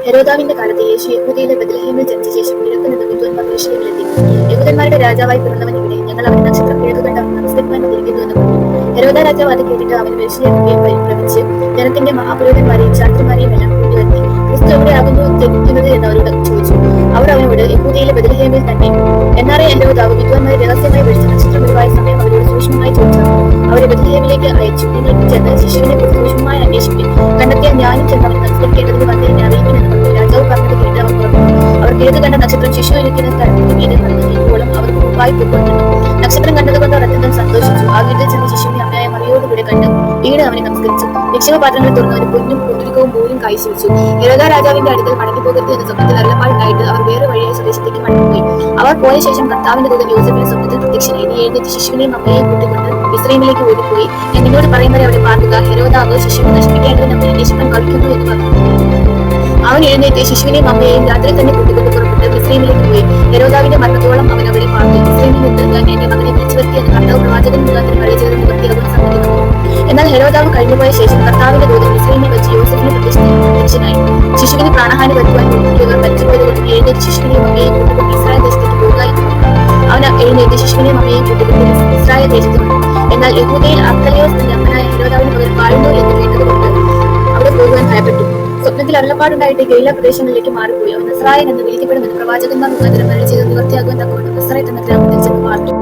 ഹെരോദാവിന്റെ കാലത്ത് യേശു യഹൂദയിലെ ബെത്ലഹേമിൽ ജനിച്ച ശേഷം കിഴക്ക് നിന്ന് വിദ്വാൻമാർ യെരൂശലേമിലെത്തി. യഹൂദന്മാരുടെ രാജാവായി പിറന്നവൻ ഇവിടെ, ഞങ്ങൾ അവന്റെ നക്ഷത്രം കിഴക്ക് കണ്ട് അവനെ നമസ്കരിക്കാൻ വന്നിരിക്കുന്നു എന്ന് പറഞ്ഞു. ഹെരോദ രാജാവ് അത് കേട്ടിട്ട് അവന് യെരൂശലേമിൽ പരിഭ്രമിച്ച് ജനത്തിന്റെ മഹാപുരോഹിതന്മാരെയും ശാസ്ത്രിമാരെയും എല്ലാം കൂട്ടിവരുത്തി. ക്രിസ്തു എവിടെയാകുന്നു ജനിക്കുന്നത് എന്ന് അവരോട് ചോദിച്ചു. അവർ അവനോട്, യഹൂദയിലെ ബെത്ലഹേമിൽ തന്നെ. എന്നാറെ ഹെരോദാവ് വിദ്വാൻമാരെ രഹസ്യമായി വിളിച്ച് നക്ഷത്രം ഒഴിവായ സമയം അവരോട് സൂക്ഷ്മമായി ചോദിച്ചു. അവരെ ബെത്ലഹേമിലേക്ക് അയച്ചു. നിങ്ങൾ ചെന്ന് ശിശുവിനെ കുറിച്ച് സൂക്ഷ്മമായി അന്വേഷിപ്പിൻ. കണ്ടെത്തിയാൽ ഞാനും ചെന്ന് അവനെ നമസ്കരിക്കേണ്ടതിന് വന്ന് എന്നെ അറിയിപ്പിൻ എന്ന് പറഞ്ഞു. രാജാവ് പറഞ്ഞത് കേട്ട് അവർ പുറപ്പെട്ടു. അവർ കിഴക്ക് കണ്ട നക്ഷത്രം ശിശു ഇരിക്കുന്ന സ്ഥലത്തിന് മീതെ വന്ന് നിൽക്കുവോളം അവർക്ക് മുമ്പായി പോയിക്കൊണ്ടിരുന്നു. നക്ഷത്രം കണ്ടതുകൊണ്ട് അവർ അത്യന്തം സന്തോഷിച്ചു. ആ വീട്ടിൽ ചെന്ന് ശിശുവിനെ അമ്മയായ മറിയോടുകൂടെ കണ്ട് വീട് അവനെ നമസ്കരിച്ചു. നിക്ഷേപപാത്രങ്ങൾ തുറന്ന് ഒരു പൊന്നും കുന്തിരിക്കവും പൂവും കാഴ്ച വെച്ചു. ഹെരോദാ രാജാവിന്റെ അടുക്കൽ മടങ്ങി പോകരുത് എന്ന സ്വപ്നത്തിൽ അരുളപ്പാടുണ്ടായിട്ട് അവർ വേറെ വഴിയായ സ്വദേശത്തേക്ക് മടങ്ങിപ്പോയി. അവർ പോയ ശേഷം കർത്താവിന്റെ ദൂതൻ യോസേഫിന്റെ സ്വപ്നത്തിൽ പ്രത്യക്ഷനായി, നീ എഴുന്നേറ്റ് ശിശുവിനെയും അമ്മയെയും കൂട്ടിക്കൊണ്ട് മിസ്രയീമിലേക്ക് ഓടിപ്പോയി. ഞാൻ നിന്നോട് പറയും വരെ അവിടെ പാർക്കുക. ഹെരോദാവ് ശിശുവിനെ നശിപ്പിക്കേണ്ടതിന് നമ്മെ അന്വേഷിക്കാൻ കളിക്കുന്നു എന്ന് പറഞ്ഞു. അവൻ എഴുന്നേറ്റ് ശിശുവിനെയും അമ്മയെയും രാത്രി തന്നെ കൂട്ടിക്കൊണ്ട് പുറപ്പെട്ട് മിസ്രയീമിലേക്ക് പോയി. ഹെരോദാവിന്റെ മരണത്തോളം അവൻ അവിടെ പാർത്തു. മിസ്രയീമിൽ നിന്ന് ഞാൻ എന്റെ മകനെ വിളിച്ചു വരുത്തി എന്ന് കർത്താവ് പ്രവാചകൻ മുഖാന്തരം അരുളിച്ചത് നിവൃത്തിയാകുവാൻ സംഗതി വന്നു. എന്നാൽ ഹെരോദാവ് കഴിഞ്ഞുപോയ ശേഷം കർത്താവിന്റെ ദൂതൻ മിസ്രയീമിൽ വെച്ച് യോസേഫിന് പ്രത്യക്ഷനായി. ശിശുവിന് പ്രാണഹാനി വരുത്തുവാൻ നോക്കിയവർ മരിച്ചുപോയതുകൊണ്ട് എഴുന്നേറ്റ് ശിശുവിനെയും അമ്മയെയും കൂട്ടിക്കൊണ്ട് ഇസ്രായേൽ ദേശത്തേക്ക് പോകുക എന്ന് പറഞ്ഞു. അവൻ എഴുന്നേറ്റ് ശിശുവിനെയും അമ്മയെയും കൂട്ടിക്കൊണ്ട് ഇസ്രായേൽ ദേശത്ത് വന്നു. എന്നാൽ യഹൂദയിൽ അർക്കലയോസ് തന്റെ അമ്മനായ ഹെരോദാവിന് പകരം വാഴുന്നു എന്ന് കേട്ടതുകൊണ്ട് അവിടെ പോകുവാൻ ഭയപ്പെട്ടു. സ്വപ്നത്തിൽ അരുളപ്പാടുണ്ടായിട്ട് ഗലീല പ്രദേശങ്ങളിലേക്ക് മാറിപ്പോയി. അവൻ നസ്രായൻ എന്ന് വിളിക്കപ്പെടുമെന്ന് പ്രവാചകന്മാർ മുഖാന്തരം അരുളിച്ചത് നിവൃത്തിയാകുവാൻ തക്കവണ്ണം നസ്രയത്ത് എന്ന ഗ്രാമത്തിൽ ചെന്ന് പാർത്തു.